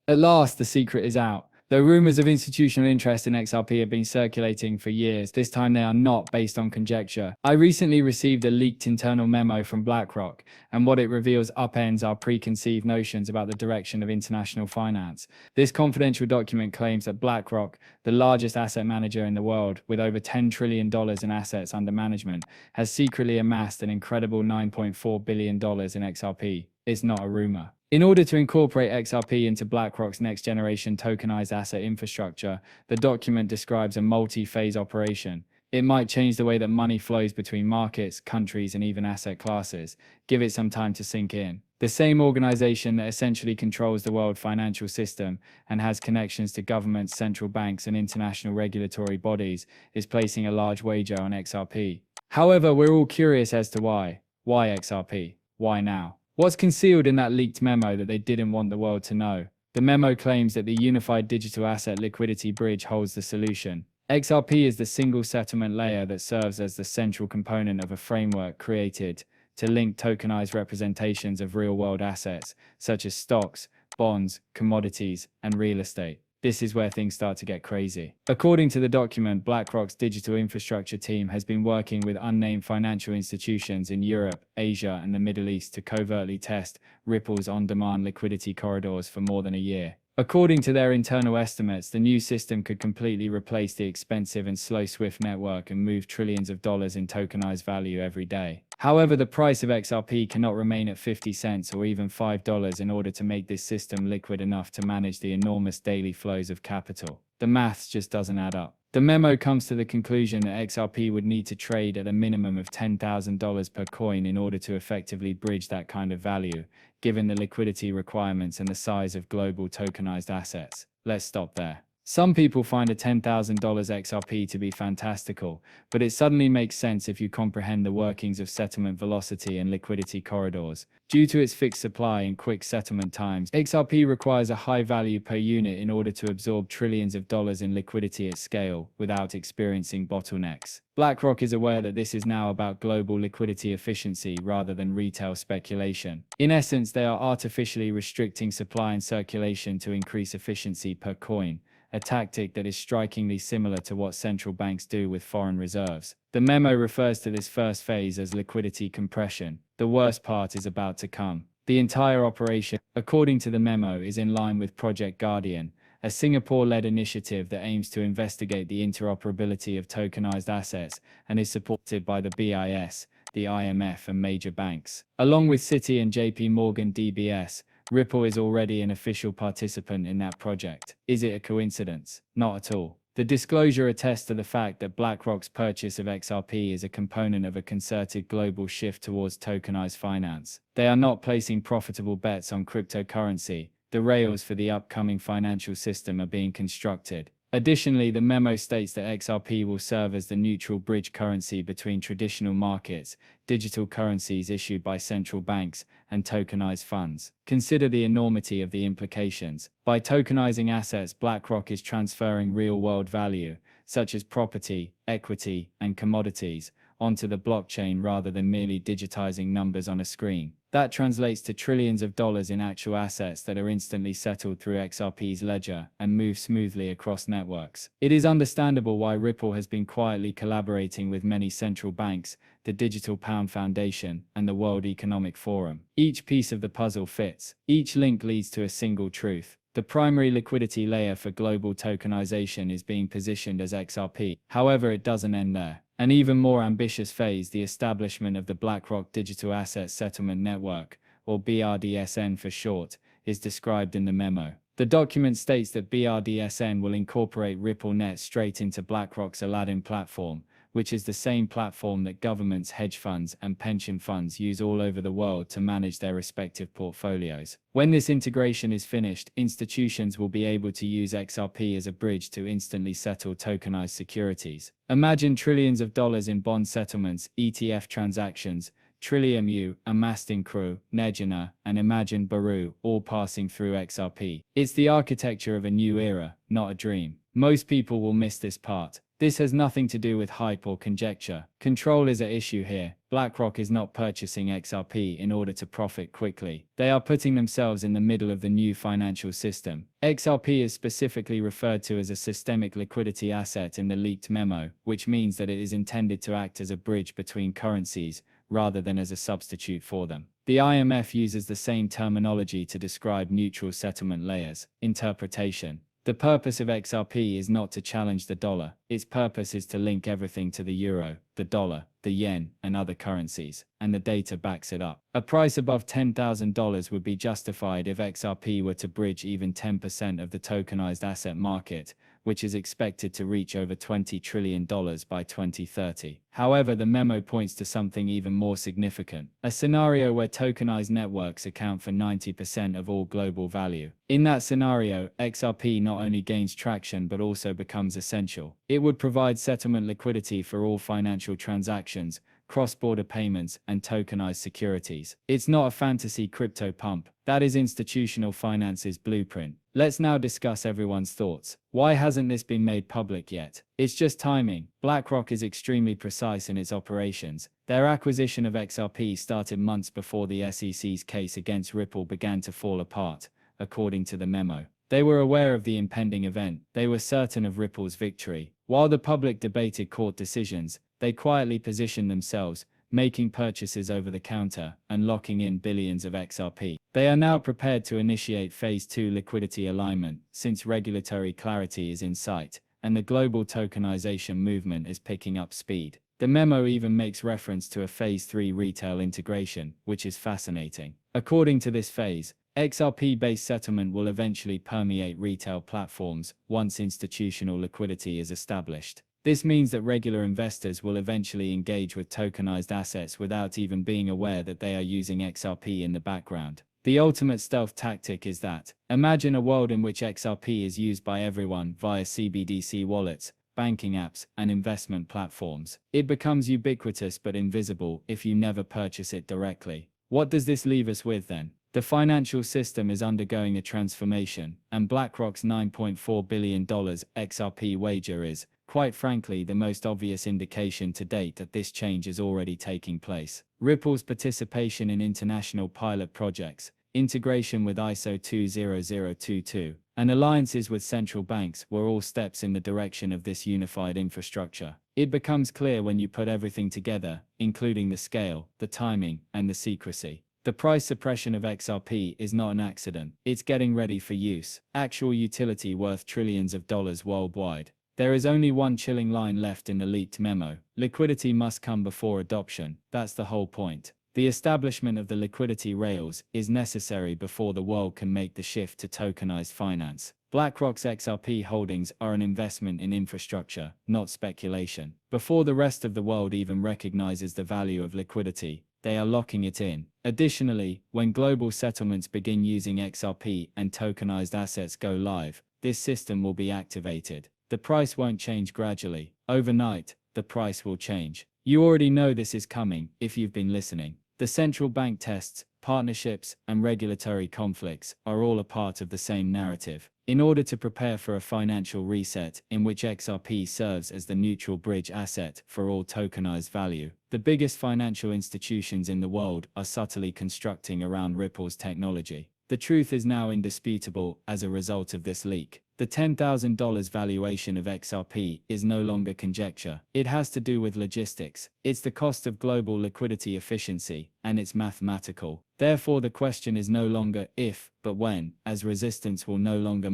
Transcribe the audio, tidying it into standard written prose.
At last, the secret is out. Though rumors of institutional interest in XRP have been circulating for years, this time they are not based on conjecture. I recently received a leaked internal memo from BlackRock, and what it reveals upends our preconceived notions about the direction of international finance. This confidential document claims that BlackRock, the largest asset manager in the world, with over $10 trillion in assets under management, has secretly amassed an incredible $9.4 billion in XRP. It's not a rumor. In order to incorporate XRP into BlackRock's next-generation tokenized asset infrastructure, the document describes a multi-phase operation. It might change the way that money flows between markets, countries, and even asset classes. Give it some time to sink in. The same organization that essentially controls the world financial system and has connections to governments, central banks, and international regulatory bodies is placing a large wager on XRP. However, we're all curious as to why. Why XRP? Why now? What's concealed in that leaked memo that they didn't want the world to know? The memo claims that the Unified Digital Asset Liquidity Bridge holds the solution. XRP is the single settlement layer that serves as the central component of a framework created to link tokenized representations of real-world assets, such as stocks, bonds, commodities, and real estate. This is where things start to get crazy. According to the document, BlackRock's digital infrastructure team has been working with unnamed financial institutions in Europe, Asia, and the Middle East to covertly test Ripple's on-demand liquidity corridors for more than a year. According to their internal estimates, the new system could completely replace the expensive and slow SWIFT network and move trillions of dollars in tokenized value every day. However, the price of XRP cannot remain at 50 cents or even $5 in order to make this system liquid enough to manage the enormous daily flows of capital. The maths just doesn't add up. The memo comes to the conclusion that XRP would need to trade at a minimum of $10,000 per coin in order to effectively bridge that kind of value, given the liquidity requirements and the size of global tokenized assets. Let's stop there. Some people find a $10,000 XRP to be fantastical, but it suddenly makes sense if you comprehend the workings of settlement velocity and liquidity corridors. Due to its fixed supply and quick settlement times, XRP requires a high value per unit in order to absorb trillions of dollars in liquidity at scale without experiencing bottlenecks. BlackRock is aware that this is now about global liquidity efficiency rather than retail speculation. In essence, they are artificially restricting supply and circulation to increase efficiency per coin, a tactic that is strikingly similar to what central banks do with foreign reserves. The memo refers to this first phase as liquidity compression. The worst part is about to come. The entire operation, according to the memo, is in line with Project Guardian, a Singapore-led initiative that aims to investigate the interoperability of tokenized assets and is supported by the BIS, the IMF, and major banks. Along with Citi and JP Morgan DBS, Ripple is already an official participant in that project. Is it a coincidence? Not at all. The disclosure attests to the fact that BlackRock's purchase of XRP is a component of a concerted global shift towards tokenized finance. They are not placing profitable bets on cryptocurrency. The rails for the upcoming financial system are being constructed. Additionally, the memo states that XRP will serve as the neutral bridge currency between traditional markets, digital currencies issued by central banks, and tokenized funds. Consider the enormity of the implications. By tokenizing assets, BlackRock is transferring real-world value, such as property, equity, and commodities, onto the blockchain rather than merely digitizing numbers on a screen. That translates to trillions of dollars in actual assets that are instantly settled through XRP's ledger and move smoothly across networks. It is understandable why Ripple has been quietly collaborating with many central banks, the Digital Pound Foundation, and the World Economic Forum. Each piece of the puzzle fits. Each link leads to a single truth. The primary liquidity layer for global tokenization is being positioned as XRP. However, it doesn't end there. An even more ambitious phase, the establishment of the BlackRock Digital Asset Settlement Network, or BRDSN for short, is described in the memo. The document states that BRDSN will incorporate RippleNet straight into BlackRock's Aladdin platform, which is the same platform that governments, hedge funds, and pension funds use all over the world to manage their respective portfolios. When this integration is finished, institutions will be able to use XRP as a bridge to instantly settle tokenized securities. Imagine trillions of dollars in bond settlements, ETF transactions, Trillium U, amassed in Crew, Nejana, and Imagine Baru, all passing through XRP. It's the architecture of a new era, not a dream. Most people will miss this part. This has nothing to do with hype or conjecture. Control is at issue here. BlackRock is not purchasing XRP in order to profit quickly. They are putting themselves in the middle of the new financial system. XRP is specifically referred to as a systemic liquidity asset in the leaked memo, which means that it is intended to act as a bridge between currencies rather than as a substitute for them. The IMF uses the same terminology to describe neutral settlement layers. Interpretation. The purpose of XRP is not to challenge the dollar. Its purpose is to link everything to the euro, the dollar, the yen, and other currencies, and the data backs it up. A price above $10,000 would be justified if XRP were to bridge even 10% of the tokenized asset market, which is expected to reach over $20 trillion by 2030. However, the memo points to something even more significant, a scenario where tokenized networks account for 90% of all global value. In that scenario, XRP not only gains traction but also becomes essential. It would provide settlement liquidity for all financial transactions, cross-border payments, and tokenized securities. It's not a fantasy crypto pump. That is institutional finance's blueprint. Let's now discuss everyone's thoughts. Why hasn't this been made public yet? It's just timing. BlackRock is extremely precise in its operations. Their acquisition of XRP started months before the SEC's case against Ripple began to fall apart, according to the memo. They were aware of the impending event. They were certain of Ripple's victory. While the public debated court decisions, they quietly positioned themselves, making purchases over the counter and locking in billions of XRP. They are now prepared to initiate Phase 2 liquidity alignment, since regulatory clarity is in sight, and the global tokenization movement is picking up speed. The memo even makes reference to a Phase 3 retail integration, which is fascinating. According to this phase, XRP-based settlement will eventually permeate retail platforms once institutional liquidity is established. This means that regular investors will eventually engage with tokenized assets without even being aware that they are using XRP in the background. The ultimate stealth tactic is that, imagine a world in which XRP is used by everyone via CBDC wallets, banking apps, and investment platforms. It becomes ubiquitous but invisible if you never purchase it directly. What does this leave us with then? The financial system is undergoing a transformation, and BlackRock's $9.4 billion XRP wager is, quite frankly, the most obvious indication to date that this change is already taking place. Ripple's participation in international pilot projects, integration with ISO 20022, and alliances with central banks were all steps in the direction of this unified infrastructure. It becomes clear when you put everything together, including the scale, the timing, and the secrecy. The price suppression of XRP is not an accident. It's getting ready for use. Actual utility worth trillions of dollars worldwide. There is only one chilling line left in the leaked memo. Liquidity must come before adoption. That's the whole point. The establishment of the liquidity rails is necessary before the world can make the shift to tokenized finance. BlackRock's XRP holdings are an investment in infrastructure, not speculation. Before the rest of the world even recognizes the value of liquidity, they are locking it in. Additionally, when global settlements begin using XRP and tokenized assets go live, this system will be activated. The price won't change gradually. Overnight, the price will change. You already know this is coming if you've been listening. The central bank tests, partnerships, and regulatory conflicts are all a part of the same narrative. In order to prepare for a financial reset in which XRP serves as the neutral bridge asset for all tokenized value, the biggest financial institutions in the world are subtly constructing around Ripple's technology. The truth is now indisputable as a result of this leak. The $10,000 valuation of XRP is no longer conjecture. It has to do with logistics. It's the cost of global liquidity efficiency, and it's mathematical. Therefore, the question is no longer if, but when, as resistance will no longer